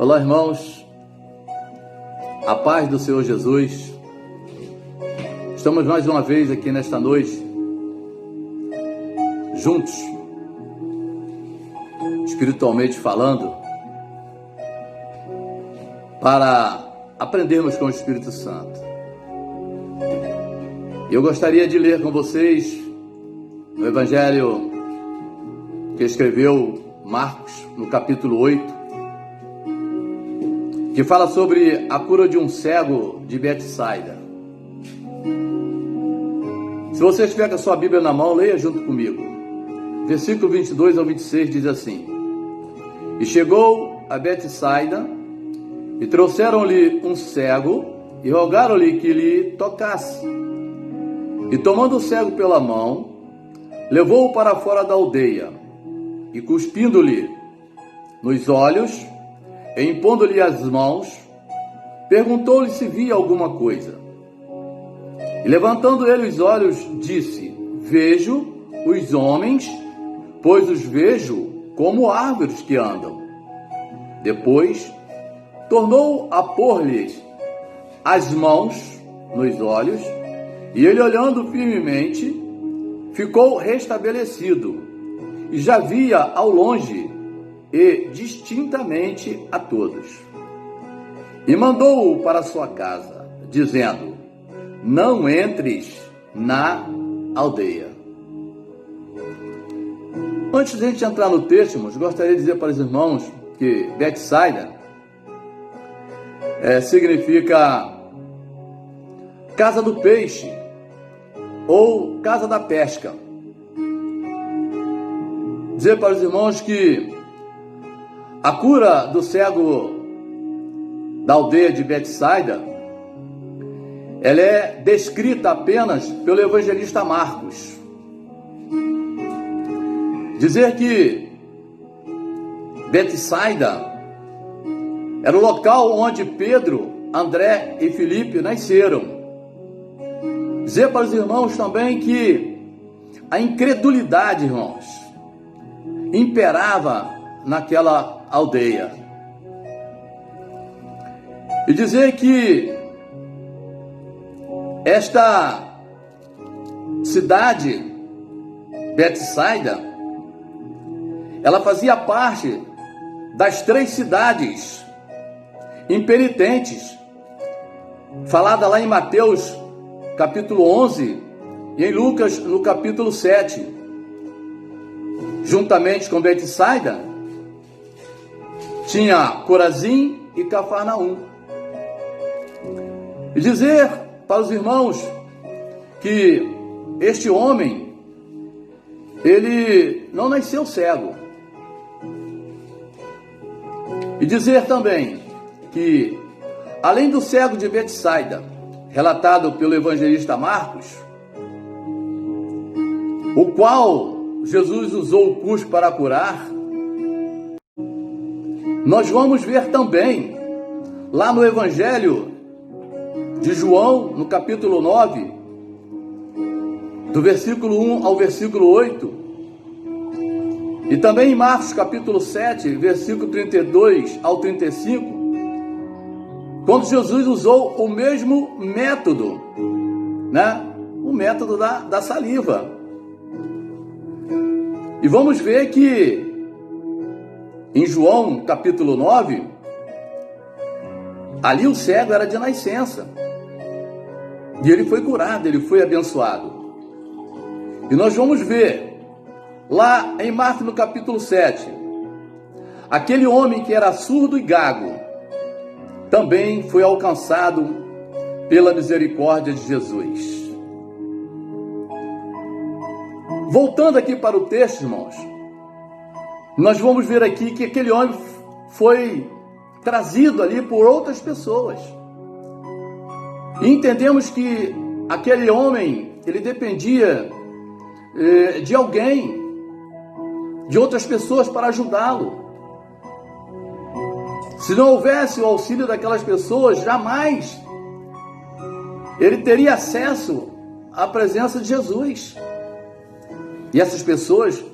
Olá, irmãos, a paz do Senhor Jesus. Estamos mais uma vez aqui nesta noite, juntos, espiritualmente falando, para aprendermos com o Espírito Santo. Eu gostaria de ler com vocês o Evangelho que escreveu Marcos, no capítulo 8, que fala sobre a cura de um cego de Betsaida. Se você estiver com a sua Bíblia na mão, leia junto comigo. Versículo 22 ao 26 diz assim: E chegou a Betsaida, e trouxeram-lhe um cego, e rogaram-lhe que lhe tocasse. E tomando o cego pela mão, levou-o para fora da aldeia, e cuspindo-lhe nos olhos, e impondo-lhe as mãos, perguntou-lhe se via alguma coisa. E levantando ele os olhos, disse: Vejo os homens, pois os vejo como árvores que andam. Depois, tornou a pôr-lhes as mãos nos olhos, e ele, olhando firmemente, ficou restabelecido, e já via ao longe e distintamente a todos. E mandou-o para sua casa, dizendo: Não entres na aldeia. Antes de a gente entrar no texto, irmãos, gostaria de dizer para os irmãos que Betsaida significa casa do peixe ou casa da pesca. Dizer para os irmãos que a cura do cego da aldeia de Betsaida, ela é descrita apenas pelo evangelista Marcos. Dizer que Betsaida era o local onde Pedro, André e Filipe nasceram. Dizer para os irmãos também que a incredulidade, irmãos, imperava naquela aldeia. E dizer que esta cidade, Betsaida, ela fazia parte das 3 cidades impenitentes, falada lá em Mateus, capítulo 11, e em Lucas, no capítulo 7. Juntamente com Betsaida, tinha Corazim e Cafarnaum. E dizer para os irmãos que este homem, ele não nasceu cego. E dizer também que, além do cego de Betsaida, relatado pelo evangelista Marcos, o qual Jesus usou o cuspe para curar, nós vamos ver também, lá no Evangelho de João, no capítulo 9, do versículo 1 ao versículo 8, e também em Marcos, capítulo 7, versículo 32 ao 35, quando Jesus usou o mesmo método, o método da saliva. E vamos ver que em João, capítulo 9, ali o cego era de nascença. E ele foi curado, ele foi abençoado. E nós vamos ver, lá em Marcos, no capítulo 7, aquele homem que era surdo e gago, também foi alcançado pela misericórdia de Jesus. Voltando aqui para o texto, irmãos, nós vamos ver aqui que aquele homem foi trazido ali por outras pessoas. E entendemos que aquele homem, ele dependia de alguém, de outras pessoas para ajudá-lo. Se não houvesse o auxílio daquelas pessoas, jamais ele teria acesso à presença de Jesus. E essas pessoas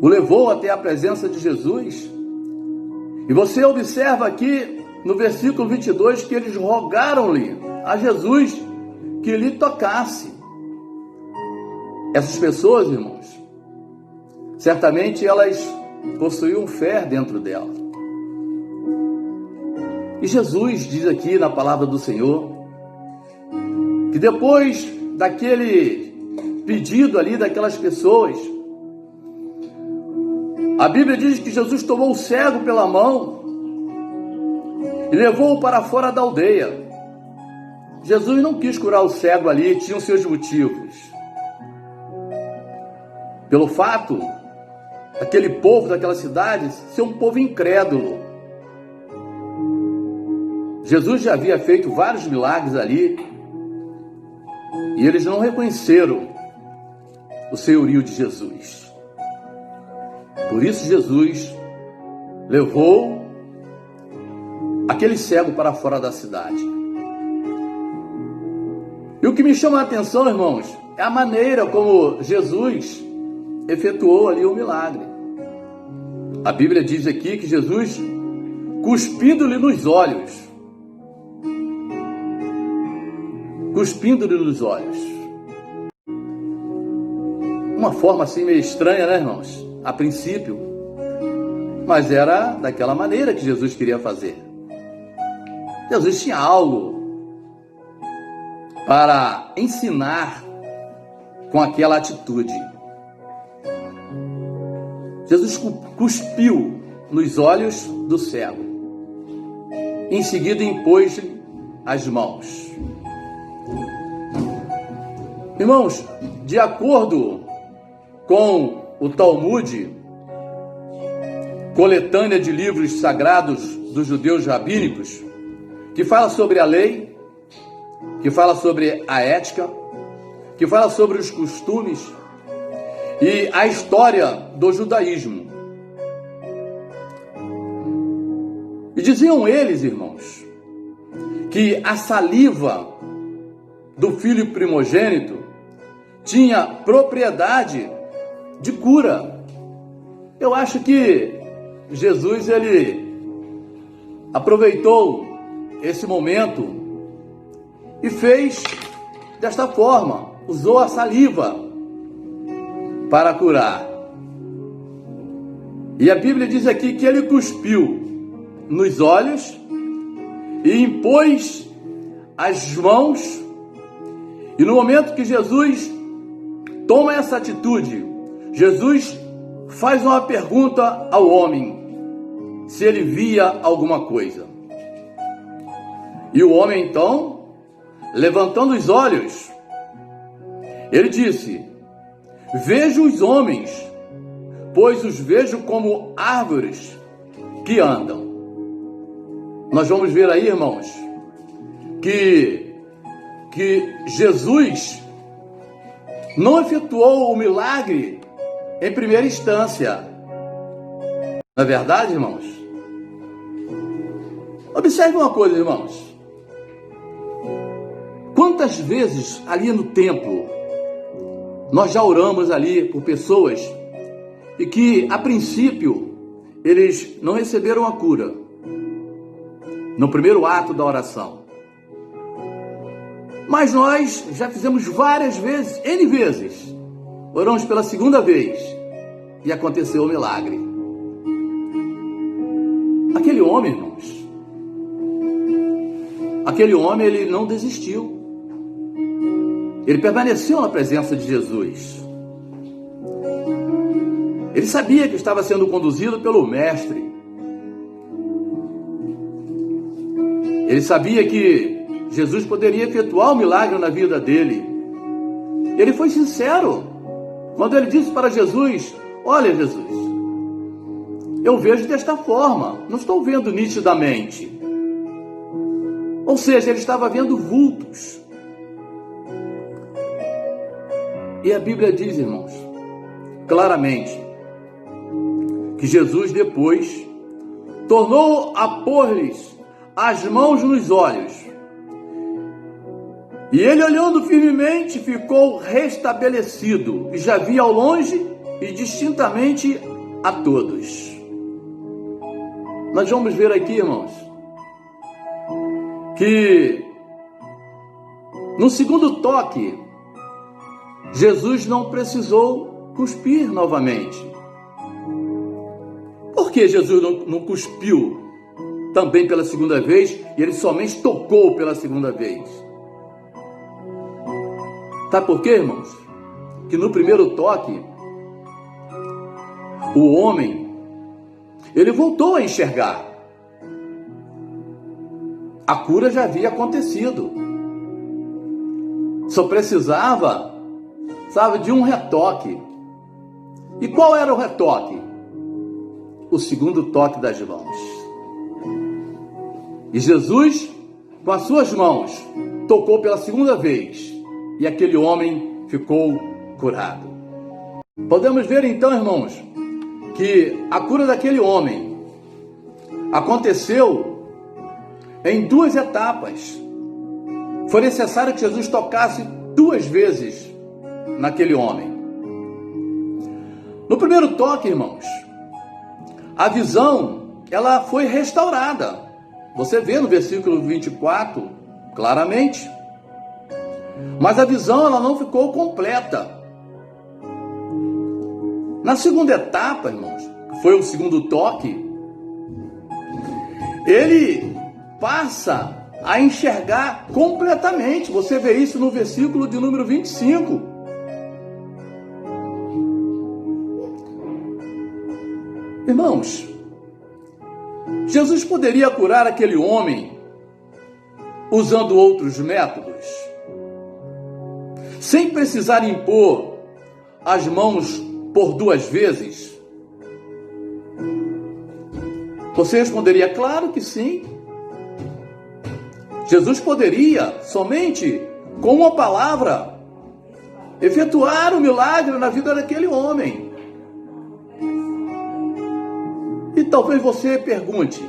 o levou até a presença de Jesus E você observa aqui no versículo 22 que eles rogaram-lhe a Jesus que lhe tocasse. Essas pessoas, irmãos, certamente elas possuíam fé dentro dela. E Jesus diz aqui na palavra do Senhor que depois daquele pedido ali daquelas pessoas, a Bíblia diz que Jesus tomou o cego pela mão e levou-o para fora da aldeia. Jesus não quis curar o cego ali, tinha os seus motivos. Pelo fato daquele povo, daquela cidade, ser um povo incrédulo. Jesus já havia feito vários milagres ali e eles não reconheceram o senhorio de Jesus. Por isso Jesus levou aquele cego para fora da cidade. E o que me chama a atenção, irmãos, é a maneira como Jesus efetuou ali o milagre. A Bíblia diz aqui que Jesus, cuspindo-lhe nos olhos, uma forma assim meio estranha, né, irmãos? A princípio, mas era daquela maneira que Jesus queria fazer. Jesus tinha algo para ensinar com aquela atitude. Jesus cuspiu nos olhos do cego. Em seguida impôs-lhe as mãos. Irmãos, de acordo com o Talmud, coletânea de livros sagrados dos judeus rabínicos, que fala sobre a lei, que fala sobre a ética, que fala sobre os costumes e a história do judaísmo. E diziam eles, irmãos, que a saliva do filho primogênito tinha propriedade de cura. Eu acho que Jesus, ele aproveitou esse momento e fez desta forma, usou a saliva para curar. E a Bíblia diz aqui que ele cuspiu nos olhos e impôs as mãos. E no momento que Jesus toma essa atitude, Jesus faz uma pergunta ao homem, se ele via alguma coisa. E o homem então, levantando os olhos, ele disse: vejo os homens, pois os vejo como árvores que andam. Nós vamos ver aí, irmãos, que Jesus não efetuou o milagre em primeira instância. Não é verdade, irmãos? Observe uma coisa, irmãos. Quantas vezes ali no templo nós já oramos ali por pessoas e que, a princípio, eles não receberam a cura no primeiro ato da oração. Mas nós já fizemos várias vezes, N vezes, oramos pela segunda vez e aconteceu o milagre. Aquele homem, irmãos, ele não desistiu. Ele permaneceu na presença de Jesus. Ele sabia que estava sendo conduzido pelo Mestre. Ele sabia que Jesus poderia efetuar o milagre na vida dele. Ele foi sincero quando ele disse para Jesus: olha, Jesus, eu vejo desta forma, não estou vendo nitidamente. Ou seja, ele estava vendo vultos. E a Bíblia diz, irmãos, claramente, que Jesus depois tornou a pôr-lhes as mãos nos olhos. E ele, olhando firmemente, ficou restabelecido e já via ao longe e distintamente a todos. nós vamos ver aqui, irmãos, que no segundo toque, Jesus não precisou cuspir novamente. Por que Jesus não cuspiu também pela segunda vez e ele somente tocou pela segunda vez? Sabe por quê, irmãos? Que no primeiro toque, o homem, ele voltou a enxergar. A cura já havia acontecido. Só precisava, sabe, de um retoque. E qual era o retoque? O segundo toque das mãos. E Jesus, com as suas mãos, tocou pela segunda vez. E aquele homem ficou curado. Podemos ver então, irmãos, que a cura daquele homem aconteceu em duas etapas. Foi necessário que Jesus tocasse duas vezes naquele homem. No primeiro toque, irmãos, a visão, ela foi restaurada. Você vê no versículo 24, claramente. Mas a visão, ela não ficou completa. Na segunda etapa, irmãos, que foi o segundo toque, ele passa a enxergar completamente. Você vê isso no versículo de número 25. Irmãos, Jesus poderia curar aquele homem usando outros métodos, sem precisar impor as mãos por duas vezes? Você responderia, claro que sim. Jesus poderia, somente com uma palavra, efetuar o milagre na vida daquele homem. E talvez você pergunte,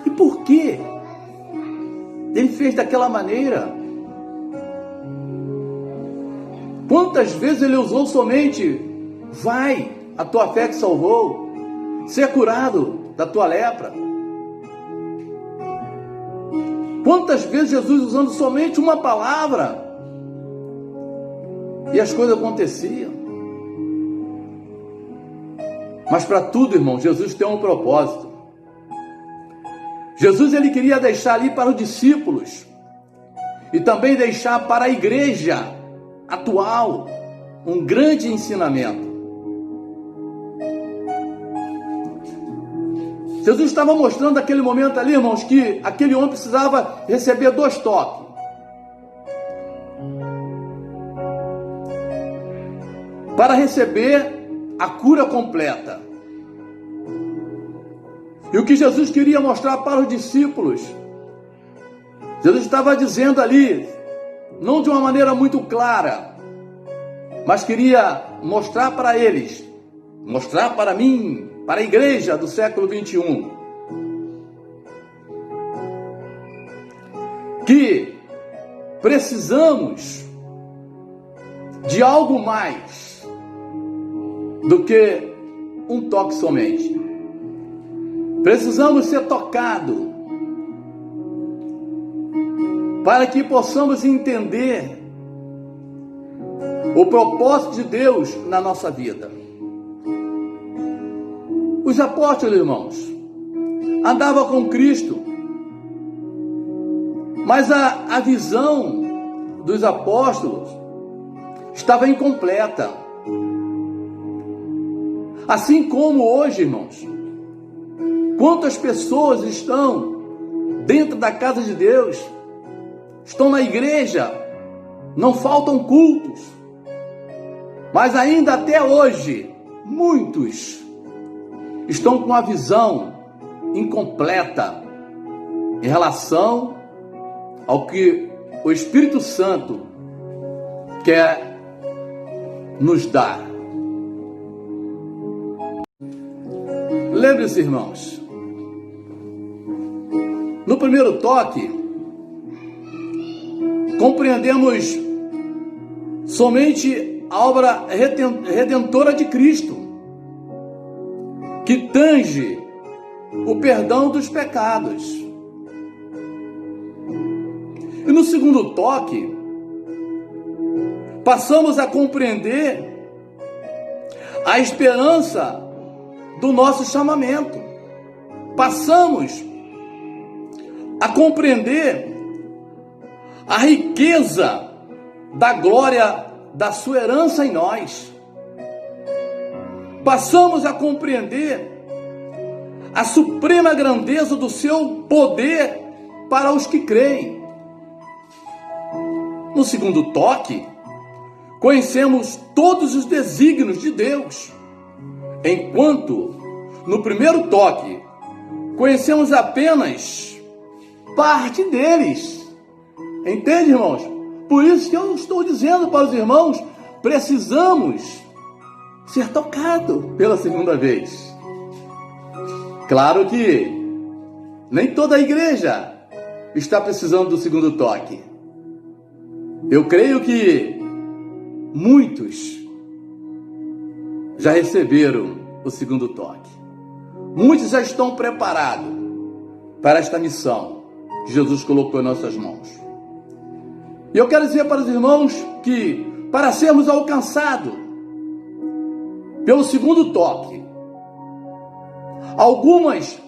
e por que ele fez daquela maneira? Quantas vezes ele usou somente, vai, a tua fé te salvou, ser curado da tua lepra? Quantas vezes Jesus usando somente uma palavra e as coisas aconteciam? Mas para tudo, irmão, Jesus tem um propósito. Jesus, ele queria deixar ali para os discípulos e também deixar para a igreja atual um grande ensinamento. Jesus estava mostrando naquele momento ali, irmãos, que aquele homem precisava receber 2 toques. Para receber a cura completa. E o que Jesus queria mostrar para os discípulos, Jesus estava dizendo ali, não de uma maneira muito clara, mas queria mostrar para eles, mostrar para mim, para a igreja do século 21, que precisamos de algo mais do que um toque somente. Precisamos ser tocados para que possamos entender o propósito de Deus na nossa vida. Os apóstolos, irmãos, andavam com Cristo, mas a visão dos apóstolos estava incompleta. Assim como hoje, irmãos, quantas pessoas estão dentro da casa de Deus, estão na igreja, não faltam cultos, mas ainda até hoje, muitos estão com a visão incompleta em relação ao que o Espírito Santo quer nos dar. Lembre-se, irmãos, no primeiro toque, compreendemos somente a obra redentora de Cristo, que tange o perdão dos pecados. E no segundo toque, passamos a compreender a esperança do nosso chamamento. Passamos a compreender a riqueza da glória da sua herança em nós. Passamos a compreender a suprema grandeza do seu poder para os que creem. No segundo toque, conhecemos todos os desígnios de Deus, enquanto no primeiro toque conhecemos apenas parte deles. Entende, irmãos? Por isso que eu estou dizendo para os irmãos, precisamos ser tocados pela segunda vez. Claro que nem toda a igreja está precisando do segundo toque. Eu creio que muitos já receberam o segundo toque. Muitos já estão preparados para esta missão que Jesus colocou em nossas mãos. E eu quero dizer para os irmãos que, para sermos alcançados pelo segundo toque, algumas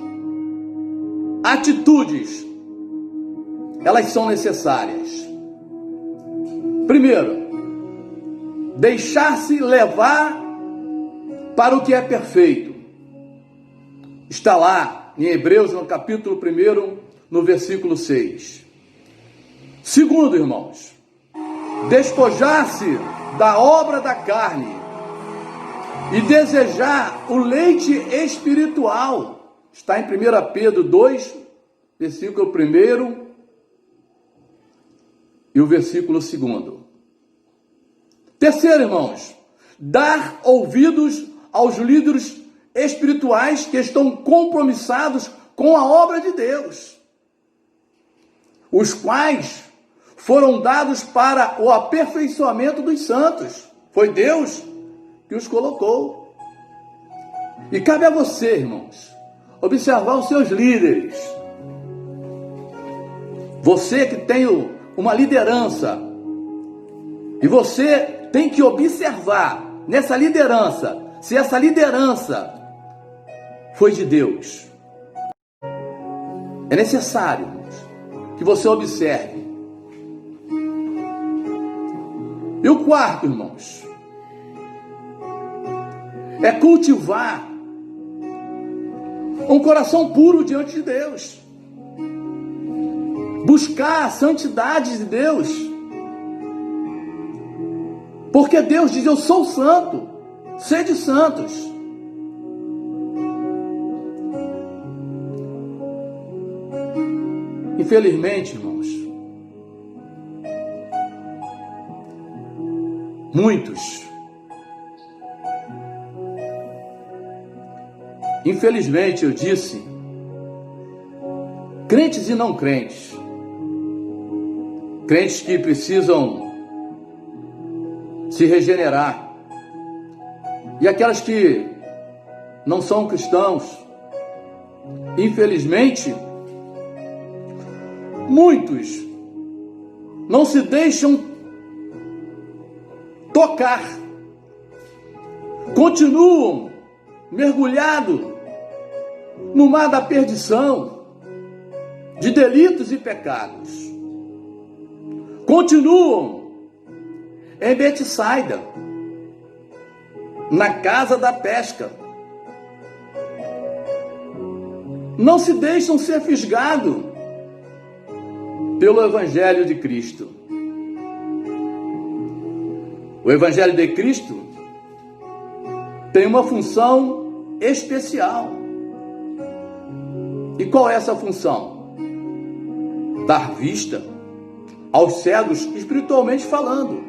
atitudes, elas são necessárias. Primeiro, deixar-se levar para o que é perfeito. Está lá em Hebreus, no capítulo 1, no versículo 6. Segundo, irmãos, despojar-se da obra da carne e desejar o leite espiritual. Está em 1 Pedro 2, versículo 1 e o versículo 2. Terceiro, irmãos, dar ouvidos aos líderes espirituais que estão compromissados com a obra de Deus, os quais foram dados para o aperfeiçoamento dos santos. Foi Deus que os colocou. E cabe a você, irmãos, observar os seus líderes. Você que tem uma liderança, e você tem que observar nessa liderança, se essa liderança foi de Deus. É necessário, irmãos, que você observe. E o quarto, irmãos, é cultivar um coração puro diante de Deus. Buscar a santidade de Deus. Porque Deus diz, eu sou santo, sede santos. Infelizmente, irmãos, muitos, infelizmente eu disse, crentes e não crentes, crentes que precisam se regenerar, e aquelas que não são cristãos, infelizmente, muitos não se deixam tocar, continuam mergulhados no mar da perdição, de delitos e pecados, continuam em Betsaida, na casa da pesca, não se deixam ser fisgados pelo Evangelho de Cristo. O Evangelho de Cristo tem uma função especial. E qual é essa função? Dar vista aos cegos, espiritualmente falando,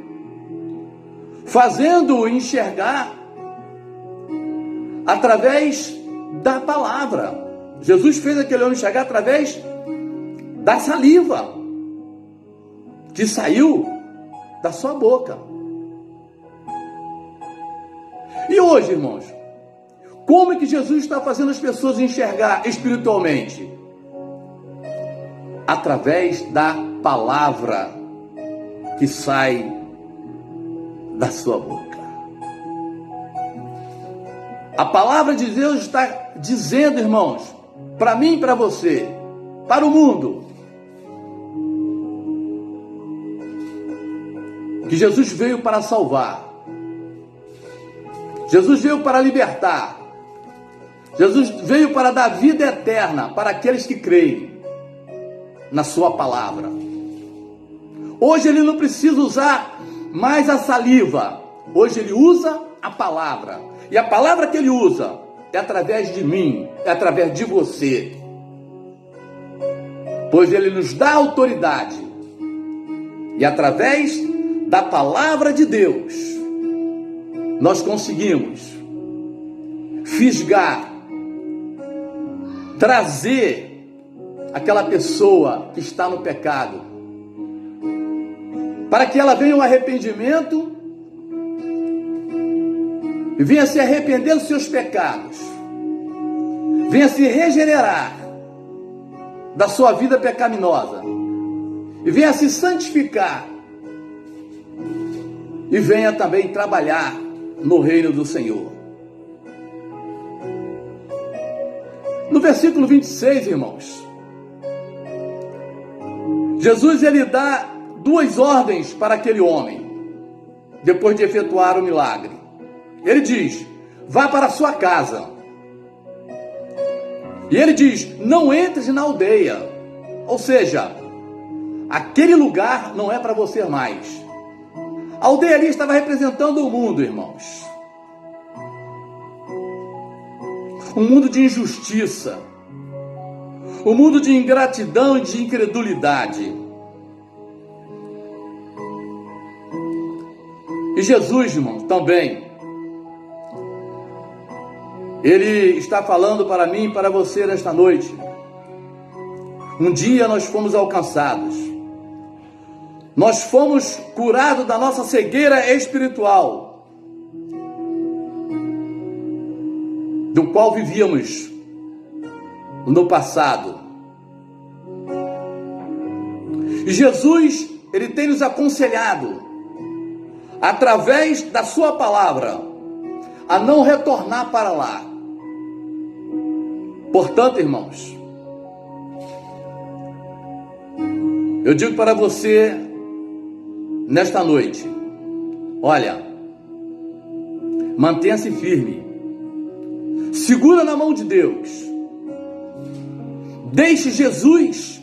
fazendo enxergar através da palavra. Jesus fez aquele homem enxergar através da saliva que saiu da sua boca. E hoje, irmãos, Como é que Jesus está fazendo as pessoas enxergar espiritualmente? Através da palavra que sai da sua boca. A palavra de Deus está dizendo, irmãos, para mim e para você, para o mundo, que Jesus veio para salvar. Jesus veio para libertar. Jesus veio para dar vida eterna para aqueles que creem na sua palavra. Hoje ele não precisa usar mais a saliva. Hoje ele usa a palavra. E a palavra que ele usa é através de mim, é através de você. Pois ele nos dá autoridade. E através da palavra de Deus, nós conseguimos fisgar, trazer aquela pessoa que está no pecado, para que ela venha ao arrependimento e venha se arrepender dos seus pecados, venha se regenerar da sua vida pecaminosa e venha se santificar e venha também trabalhar no reino do Senhor. No versículo 26, irmãos, Jesus ele dá duas ordens para aquele homem, depois de efetuar o milagre. Ele diz: vá para a sua casa. E ele diz: não entres na aldeia. Ou seja, aquele lugar não é para você mais. A aldeia ali estava representando o mundo, irmãos. Um mundo de injustiça, um mundo de ingratidão e de incredulidade. E Jesus, irmão, também, ele está falando para mim e para você nesta noite. Um dia nós fomos alcançados. Nós fomos curados da nossa cegueira espiritual, do qual vivíamos no passado. E Jesus, ele tem nos aconselhado, através da sua palavra, a não retornar para lá. Portanto, irmãos, eu digo para você nesta noite, olha, mantenha-se firme, segura na mão de Deus, deixe Jesus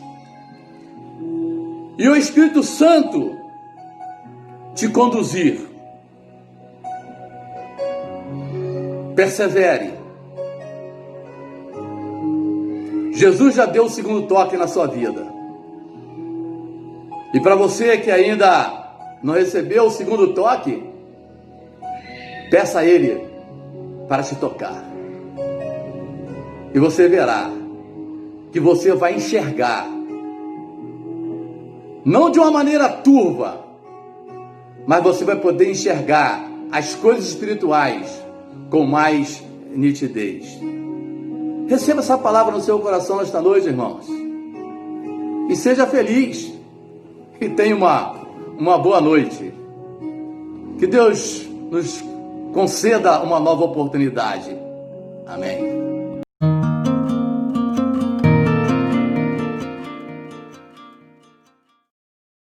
e o Espírito Santo te conduzir. Persevere. Jesus já deu o segundo toque na sua vida. E para você que ainda não recebeu o segundo toque, peça a Ele para te tocar. E você verá que você vai enxergar, não de uma maneira turva, mas você vai poder enxergar as coisas espirituais com mais nitidez. Receba essa palavra no seu coração nesta noite, irmãos. E seja feliz. E tenha uma boa noite. Que Deus nos conceda uma nova oportunidade. Amém.